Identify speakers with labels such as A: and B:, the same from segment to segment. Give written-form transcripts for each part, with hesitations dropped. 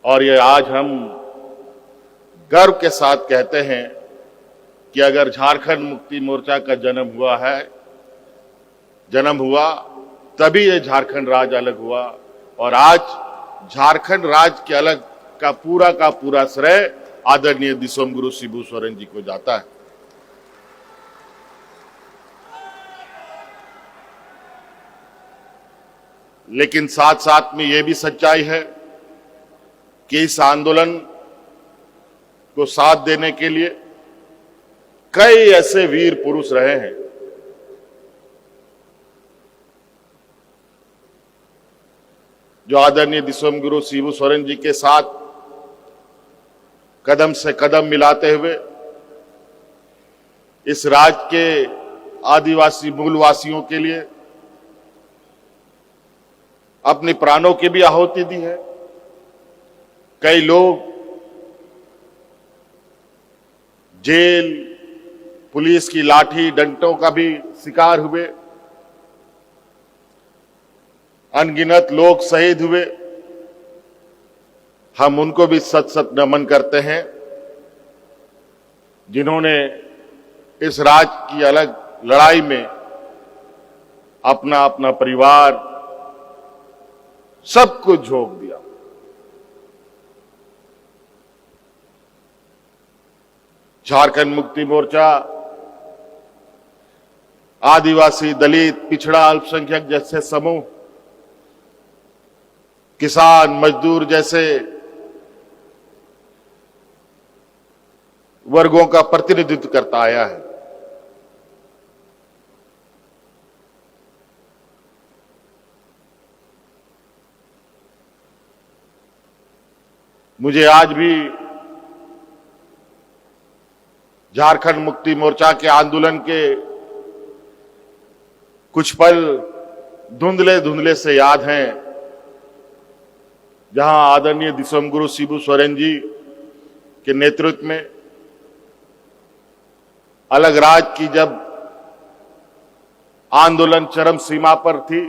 A: और ये आज हम गर्व के साथ कहते हैं कि अगर झारखंड मुक्ति मोर्चा का जन्म हुआ तभी ये झारखंड राज्य अलग हुआ। और आज झारखंड राज्य के अलग का पूरा श्रेय आदरणीय दिसोमगुरु शिबू सोरेन जी को जाता है। लेकिन साथ साथ में यह भी सच्चाई है कि इस आंदोलन को साथ देने के लिए कई ऐसे वीर पुरुष रहे हैं जो आदरणीय दिसोमगुरु शिबू सोरेन जी के साथ कदम से कदम मिलाते हुए इस राज्य के आदिवासी मूलवासियों के लिए अपने प्राणों की भी आहुति दी है। कई लोग जेल, पुलिस की लाठी डंडों का भी शिकार हुए, अनगिनत लोग शहीद हुए। हम उनको भी सत सत नमन करते हैं जिन्होंने इस राज्य की अलग लड़ाई में अपना अपना परिवार सब कुछ झोंक दिया। झारखंड मुक्ति मोर्चा आदिवासी, दलित, पिछड़ा, अल्पसंख्यक जैसे समूह, किसान, मजदूर जैसे वर्गों का प्रतिनिधित्व करता आया है। मुझे आज भी झारखंड मुक्ति मोर्चा के आंदोलन के कुछ पल धुंधले से याद हैं, जहां आदरणीय दिसोमगुरु शिबू सोरेन जी के नेतृत्व में अलग राज्य की जब आंदोलन चरम सीमा पर थी,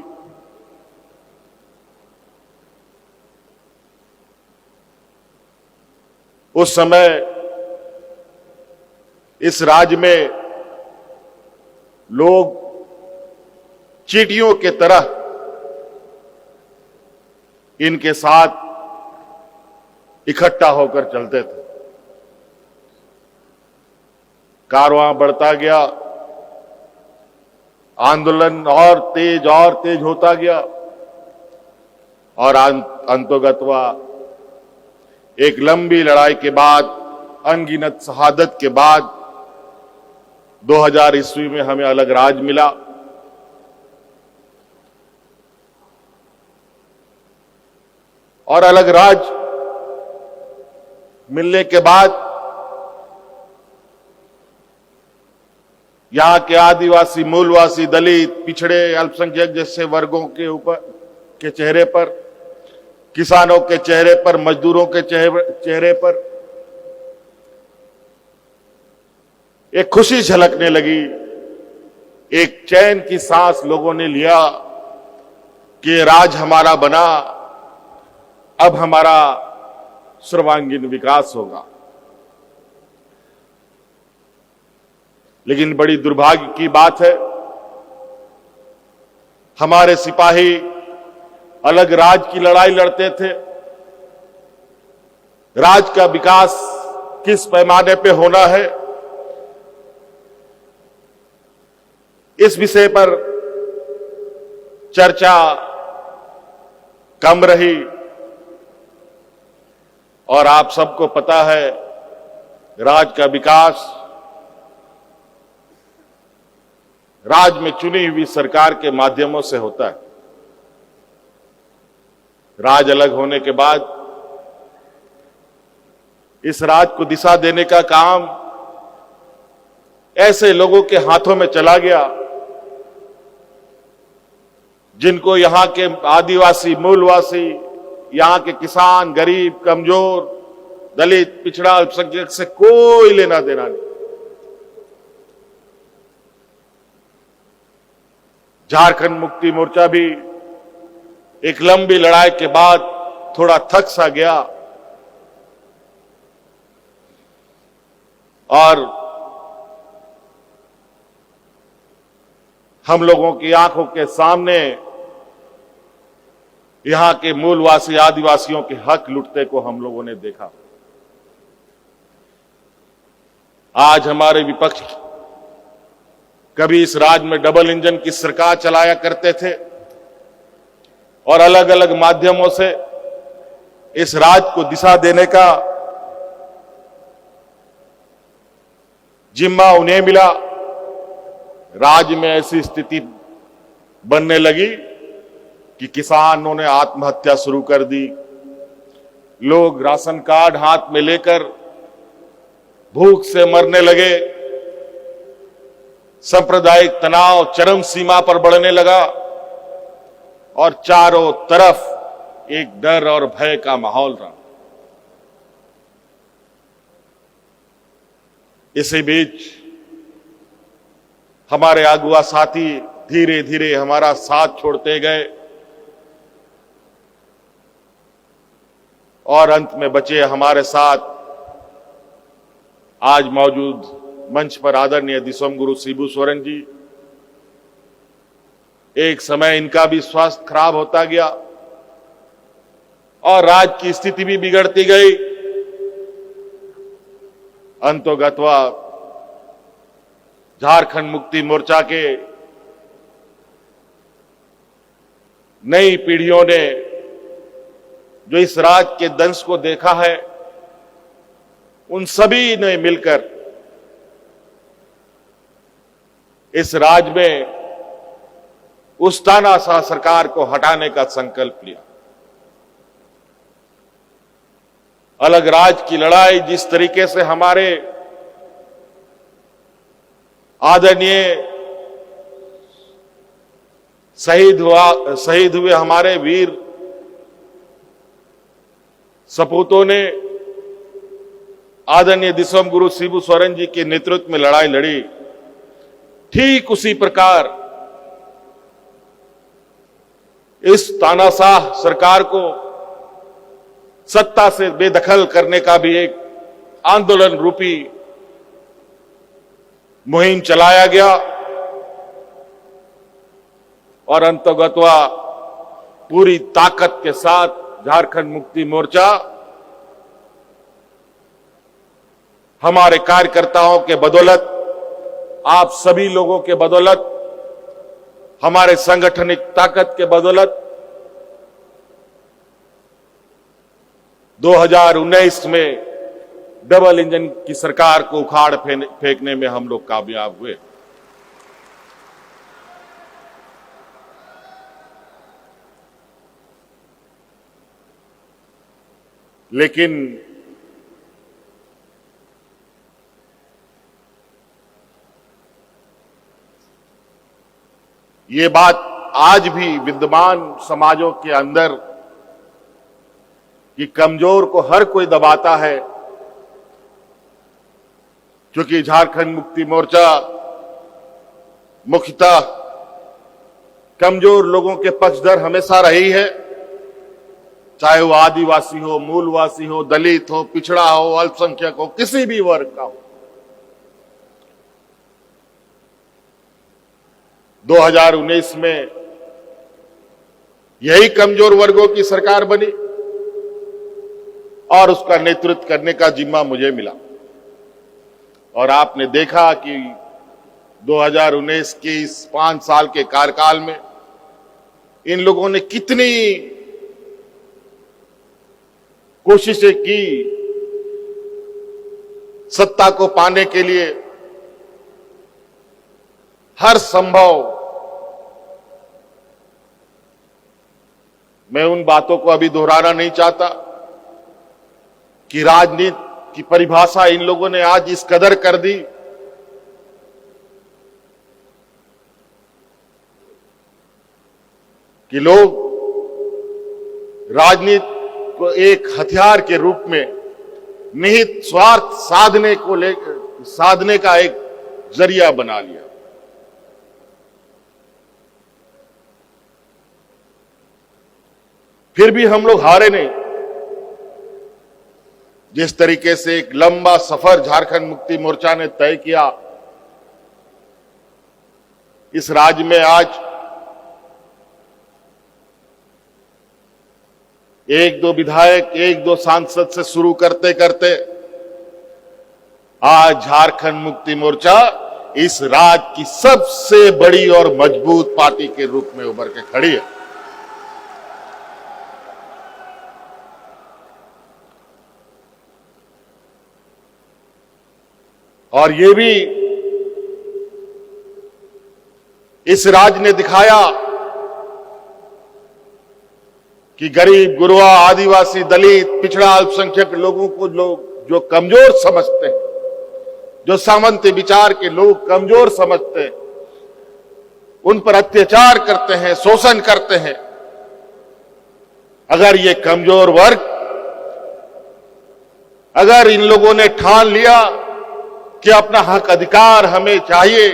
A: उस समय इस राज्य में लोग चींटियों के तरह इनके साथ इकट्ठा होकर चलते थे। कारवां बढ़ता गया, आंदोलन और तेज होता गया और अंतोगत्वा एक लंबी लड़ाई के बाद, अनगिनत शहादत के बाद 2000 ईस्वी में हमें अलग राज्य मिला। और अलग राज्य मिलने के बाद यहां के आदिवासी, मूलवासी, दलित, पिछड़े, अल्पसंख्यक जैसे वर्गों के चेहरे पर, किसानों के चेहरे पर, मजदूरों के चेहरे पर एक खुशी झलकने लगी। एक चैन की सांस लोगों ने लिया कि राज्य हमारा बना, अब हमारा सर्वांगीण विकास होगा। लेकिन बड़ी दुर्भाग्य की बात है, हमारे सिपाही अलग राज्य की लड़ाई लड़ते थे। राज्य का विकास किस पैमाने पे होना है, इस विषय पर चर्चा कम रही। और आप सबको पता है, राज्य का विकास राज्य में चुनी हुई सरकार के माध्यमों से होता है। राज्य अलग होने के बाद इस राज्य को दिशा देने का काम ऐसे लोगों के हाथों में चला गया जिनको यहां के आदिवासी, मूलवासी, यहां के किसान, गरीब, कमजोर, दलित, पिछड़ा, अल्पसंख्यक से कोई लेना देना नहीं। झारखंड मुक्ति मोर्चा भी एक लंबी लड़ाई के बाद थोड़ा थक सा गया और हम लोगों की आंखों के सामने यहां के मूलवासी आदिवासियों के हक लुटते को हम लोगों ने देखा। आज हमारे विपक्ष कभी इस राज्य में डबल इंजन की सरकार चलाया करते थे और अलग अलग माध्यमों से इस राज्य को दिशा देने का जिम्मा उन्हें मिला। राज्य में ऐसी स्थिति बनने लगी कि किसानों ने आत्महत्या शुरू कर दी। लोग राशन कार्ड हाथ में लेकर भूख से मरने लगे। सांप्रदायिक तनाव चरम सीमा पर बढ़ने लगा और चारों तरफ एक डर और भय का माहौल रहा। इसी बीच हमारे अगुआ साथी धीरे धीरे हमारा साथ छोड़ते गए और अंत में बचे हमारे साथ आज मौजूद मंच पर आदरणीय दिसोम गुरु शिबू सोरेन जी। एक समय इनका भी स्वास्थ्य खराब होता गया और राज्य की स्थिति भी बिगड़ती गई। अंतोगत्वा झारखंड मुक्ति मोर्चा के नई पीढ़ियों ने जो इस राज्य के दंश को देखा है, उन सभी ने मिलकर इस राज्य में उस तानाशाह सरकार को हटाने का संकल्प लिया। अलग राज्य की लड़ाई जिस तरीके से हमारे आदरणीय शहीद हुए हमारे वीर सपूतों ने आदरणीय दिसोम गुरु शिबू सोरेन जी के नेतृत्व में लड़ाई लड़ी, ठीक उसी प्रकार इस तानाशाह सरकार को सत्ता से बेदखल करने का भी एक आंदोलन रूपी मुहिम चलाया गया और अंतर्गतवा पूरी ताकत के साथ झारखंड मुक्ति मोर्चा हमारे कार्यकर्ताओं के बदौलत, आप सभी लोगों के बदौलत, हमारे सांगठनिक ताकत के बदौलत 2019 में डबल इंजन की सरकार को उखाड़ फेंकने में हम लोग कामयाब हुए। लेकिन ये बात आज भी विद्यमान समाजों के अंदर कि कमजोर को हर कोई दबाता है, क्योंकि झारखंड मुक्ति मोर्चा मुख्यतः कमजोर लोगों के पक्षधर हमेशा रही है, चाहे वो आदिवासी हो, मूलवासी हो, दलित हो, पिछड़ा हो, अल्पसंख्यक हो, किसी भी वर्ग का हो। 2019 में यही कमजोर वर्गों की सरकार बनी और उसका नेतृत्व करने का जिम्मा मुझे मिला। और आपने देखा कि 2019 के इस 5 साल के कार्यकाल में इन लोगों ने कितनी कोशिशें की सत्ता को पाने के लिए। हर संभव, मैं उन बातों को अभी दोहराना नहीं चाहता कि राजनीति की परिभाषा इन लोगों ने आज इस कदर कर दी कि लोग राजनीति को एक हथियार के रूप में निहित स्वार्थ साधने का एक जरिया बना लिया। फिर भी हम लोग हारे नहीं। जिस तरीके से एक लंबा सफर झारखंड मुक्ति मोर्चा ने तय किया, इस राज्य में आज एक दो विधायक, एक दो सांसद से शुरू करते करते आज झारखंड मुक्ति मोर्चा इस राज्य की सबसे बड़ी और मजबूत पार्टी के रूप में उभर के खड़ी है। और ये भी इस राज्य ने दिखाया कि गरीब, गुरबा, आदिवासी, दलित, पिछड़ा, अल्पसंख्यक लोगों को लोग जो कमजोर समझते हैं, जो सामंती विचार के लोग कमजोर समझते हैं, उन पर अत्याचार करते हैं, शोषण करते हैं, अगर ये कमजोर वर्ग, अगर इन लोगों ने ठान लिया कि अपना हक अधिकार हमें चाहिए,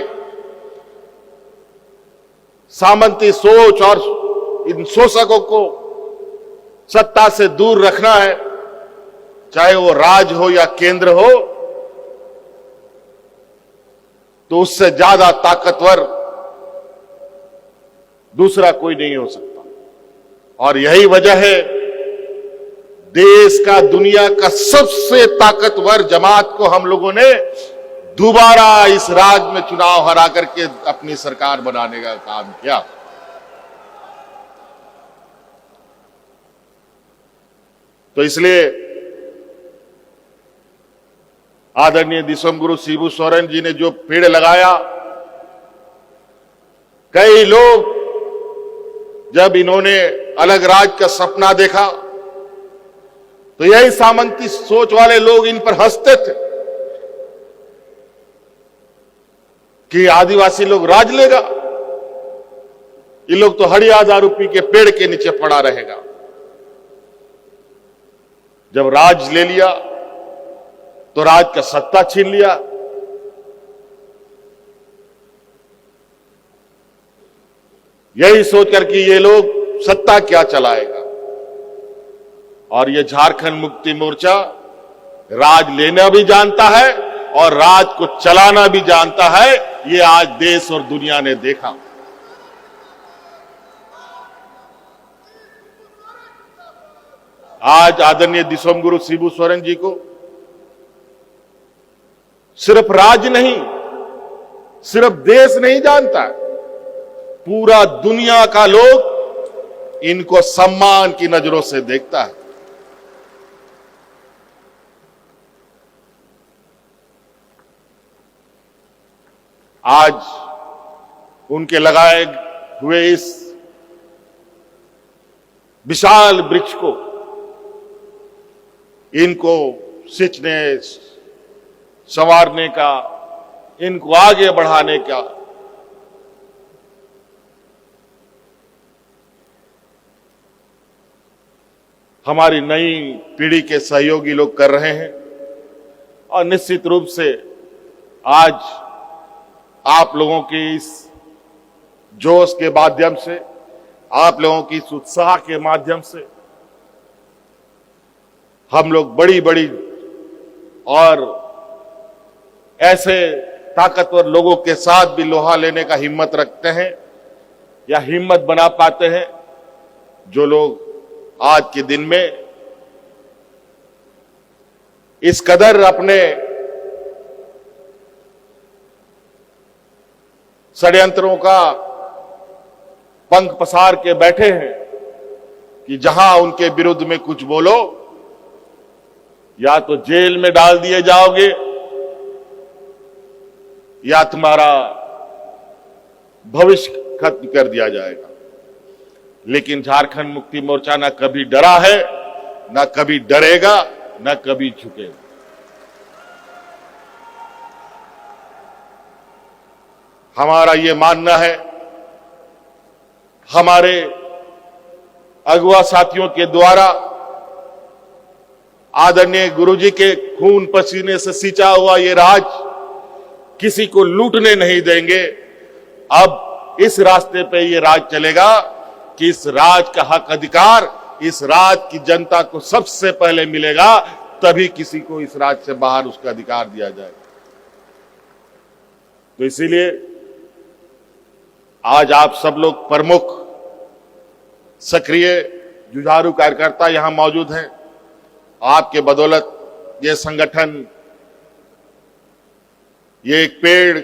A: सामंती सोच और इन शोषकों को सत्ता से दूर रखना है, चाहे वो राज्य हो या केंद्र हो, तो उससे ज्यादा ताकतवर दूसरा कोई नहीं हो सकता। और यही वजह है देश का, दुनिया का सबसे ताकतवर जमात को हम लोगों ने दोबारा इस राज्य में चुनाव हरा करके अपनी सरकार बनाने का काम किया। तो इसलिए आदरणीय दिसोमगुरु शिबू सोरेन जी ने जो पेड़ लगाया, कई लोग जब इन्होंने अलग राज्य का सपना देखा तो यही सामंती सोच वाले लोग इन पर हंसते थे कि आदिवासी लोग राज लेगा, ये लोग तो हड़िया दारू पी के पेड़ के नीचे पड़ा रहेगा। जब राज ले लिया तो राज का सत्ता छीन लिया। यही सोचकर कि ये लोग सत्ता क्या चलाएगा, और ये झारखंड मुक्ति मोर्चा राज लेना भी जानता है और राज को चलाना भी जानता है। ये आज देश और दुनिया ने देखा। आज आदरणीय दिसोमगुरु शिबू सोरेन जी को सिर्फ राज्य नहीं, सिर्फ देश नहीं जानता, पूरा दुनिया का लोग इनको सम्मान की नजरों से देखता है। आज उनके लगाए हुए इस विशाल वृक्ष को इनको सींचने, संवारने का, इनको आगे बढ़ाने का हमारी नई पीढ़ी के सहयोगी लोग कर रहे हैं। और निश्चित रूप से आज आप लोगों के इस जोश के माध्यम से, आप लोगों की इस उत्साह के माध्यम से हम लोग बड़ी बड़ी और ऐसे ताकतवर लोगों के साथ भी लोहा लेने का हिम्मत रखते हैं या हिम्मत बना पाते हैं, जो लोग आज के दिन में इस कदर अपने षड्यंत्रों का पंख पसार के बैठे हैं कि जहां उनके विरुद्ध में कुछ बोलो या तो जेल में डाल दिए जाओगे या तुम्हारा भविष्य खत्म कर दिया जाएगा। लेकिन झारखंड मुक्ति मोर्चा ना कभी डरा है, ना कभी डरेगा, ना कभी झुकेगा। हमारा ये मानना है, हमारे अगुआ साथियों के द्वारा आदरणीय गुरुजी के खून पसीने से सींचा हुआ ये राज किसी को लूटने नहीं देंगे। अब इस रास्ते पे ये राज चलेगा कि इस राज का हक अधिकार इस राज की जनता को सबसे पहले मिलेगा, तभी किसी को इस राज्य से बाहर उसका अधिकार दिया जाएगा। तो इसीलिए आज आप सब लोग प्रमुख सक्रिय जुझारू कार्यकर्ता यहां मौजूद हैं। आपके बदौलत ये संगठन, ये एक पेड़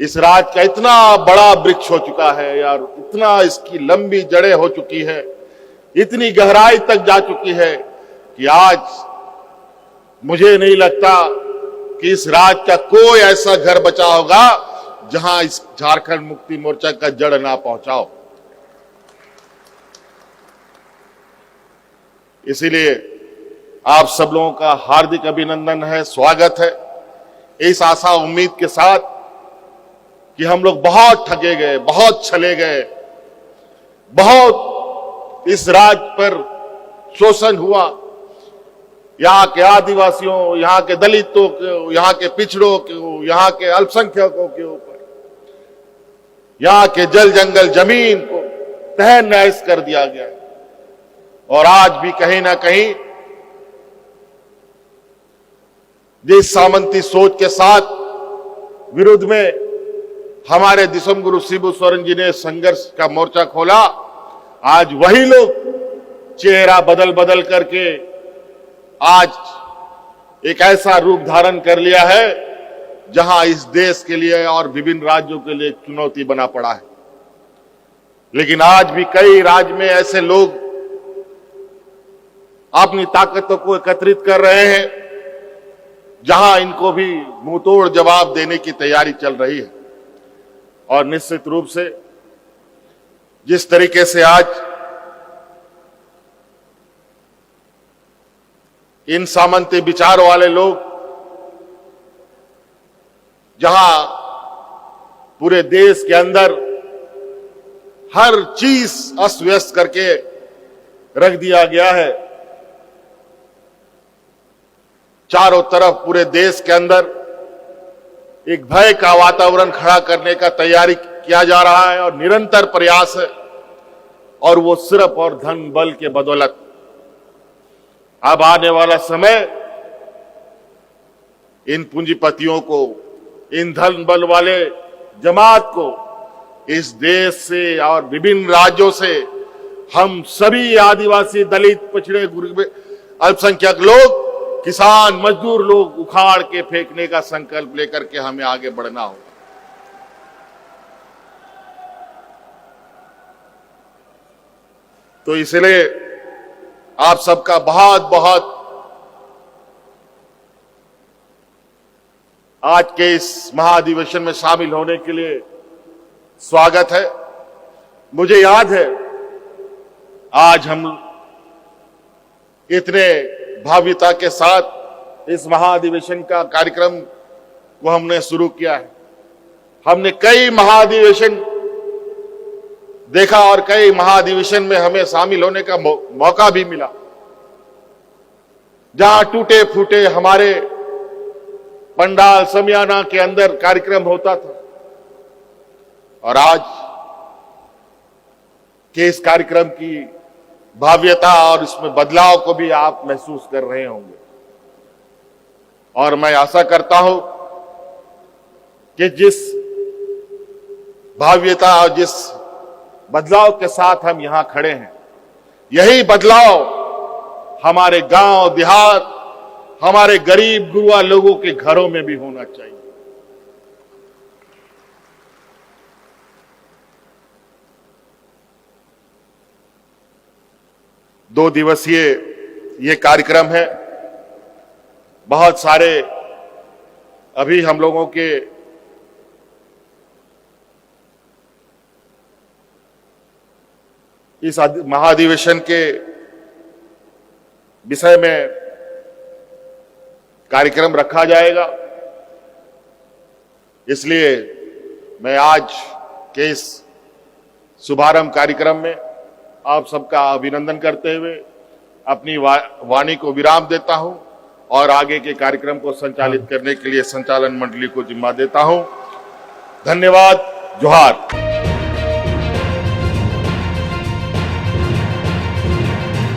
A: इस राज्य का इतना बड़ा वृक्ष हो चुका है यार, इतना इसकी लंबी जड़ें हो चुकी है, इतनी गहराई तक जा चुकी है कि आज मुझे नहीं लगता कि इस राज्य का कोई ऐसा घर बचा होगा जहां इस झारखंड मुक्ति मोर्चा का जड़ ना पहुंचाओ। इसीलिए आप सब लोगों का हार्दिक अभिनंदन है, स्वागत है, इस आशा उम्मीद के साथ कि हम लोग बहुत ठगे गए, बहुत छले गए, बहुत इस राज्य पर शोषण हुआ, यहाँ के आदिवासियों, यहाँ के दलितों को, यहाँ के पिछड़ों को, यहाँ के अल्पसंख्यकों के ऊपर, यहाँ के जल जंगल जमीन को तहस नहस कर दिया गया। और आज भी कहीं ना कहीं जिस सामंती सोच के साथ विरुद्ध में हमारे दिसम गुरु शिबू सोरेन जी ने संघर्ष का मोर्चा खोला, आज वही लोग चेहरा बदल बदल करके आज एक ऐसा रूप धारण कर लिया है जहां इस देश के लिए और विभिन्न राज्यों के लिए चुनौती बना पड़ा है। लेकिन आज भी कई राज्य में ऐसे लोग अपनी ताकतों को एकत्रित कर रहे हैं जहां इनको भी मुंहतोड़ जवाब देने की तैयारी चल रही है। और निश्चित रूप से जिस तरीके से आज इन सामंती विचारों वाले लोग जहां पूरे देश के अंदर हर चीज अस्त व्यस्त करके रख दिया गया है, चारों तरफ पूरे देश के अंदर एक भय का वातावरण खड़ा करने का तैयारी किया जा रहा है और निरंतर प्रयास है, और वो सिर्फ और धन बल के बदौलत। अब आने वाला समय इन पूंजीपतियों को, इन धन बल वाले जमात को इस देश से और विभिन्न राज्यों से हम सभी आदिवासी, दलित, पिछड़े, अल्पसंख्यक लोग, किसान, मजदूर लोग उखाड़ के फेंकने का संकल्प लेकर के हमें आगे बढ़ना होगा। तो इसलिए आप सबका बहुत बहुत आज के इस महाधिवेशन में शामिल होने के लिए स्वागत है। मुझे याद है आज हम इतने भव्यता के साथ इस महाधिवेशन का कार्यक्रम को हमने शुरू किया है। हमने कई महाधिवेशन देखा और कई महाधिवेशन में हमें शामिल होने का मौका भी मिला, जहां टूटे फूटे हमारे पंडाल समियाना के अंदर कार्यक्रम होता था, और आज के इस कार्यक्रम की भव्यता और इसमें बदलाव को भी आप महसूस कर रहे होंगे। और मैं आशा करता हूं कि जिस भव्यता और जिस बदलाव के साथ हम यहां खड़े हैं, यही बदलाव हमारे गांव देहात, हमारे गरीब गुरुआ लोगों के घरों में भी होना चाहिए। दो दिवसीय ये कार्यक्रम है। बहुत सारे अभी हम लोगों के इस महाधिवेशन के विषय में कार्यक्रम रखा जाएगा। इसलिए मैं आज के इस शुभारंभ कार्यक्रम में आप सबका अभिनंदन करते हुए अपनी वाणी को विराम देता हूं और आगे के कार्यक्रम को संचालित करने के लिए संचालन मंडली को जिम्मा देता हूं। धन्यवाद। जोहार।